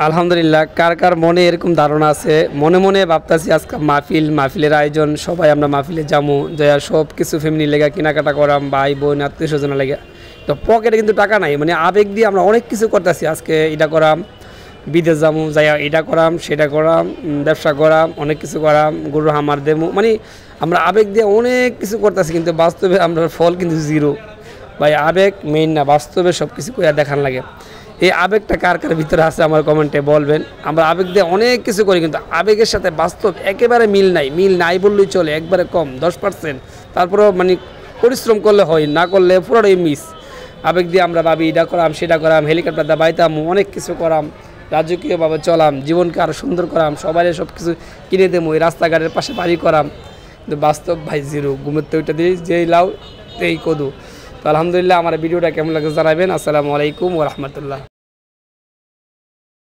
আলহামদুলিল্লাহ, কার কার মনে এরকম ধারণা আছে, মনে মনে ভাবতাছি আজকে মাহফিলের আয়োজন, সবাই আমরা মাহফিলে যাবো, যাইয়া সব কিছু ফ্যামিলি লেগে কেনাকাটা করাম, ভাই বোন আত্মীয় স্বজনের লেগে। তো পকেটে কিন্তু টাকা নাই, মানে আবেগ দিয়ে আমরা অনেক কিছু করতেছি। আজকে এটা করাম, বিদেশ যাবো, যাইয়া এটা করাম, সেটা করাম, ব্যবসা করাম, অনেক কিছু করাম, গরু হামার দেবো, মানে আমরা আবেগ দিয়ে অনেক কিছু করতেছি, কিন্তু বাস্তবে আমরা ফল কিন্তু জিরো। ভাই আবেগ মেইন না, বাস্তবে সব কিছু করে দেখান লাগে। এই আবেগটা কার কার ভিতরে আছে আমার কমেন্টে বলবেন। আমরা আবেগ দিয়ে অনেক কিছু করি, কিন্তু আবেগের সাথে বাস্তব একেবারে মিল নাই বললেই চলে, একবারে কম 10%। তারপরেও মানে পরিশ্রম করলে হয়, না করলে পুরোটাই মিস। আবেগ দিয়ে আমরা ভাবি এটা করাম, সেটা করাম, হেলিকপ্টার দিয়ে বাইতাম, অনেক কিছু করাম, রাজকীয়ভাবে চলাম, জীবনকে আরও সুন্দর করাম, সবাই সব কিছু কিনে দেবো, ওই রাস্তাঘাটের পাশে বাড়ি করাম, কিন্তু বাস্তব ভাই জিরো। ঘুমের তো ওইটা দিয়ে যেই লাউ এই কদু। তো আলহামদুলিল্লাহ, আমার ভিডিওটা কেমন লাগে জানাবেন। আসসালামু আলাইকুম ওয়া রাহমাতুল্লাহ।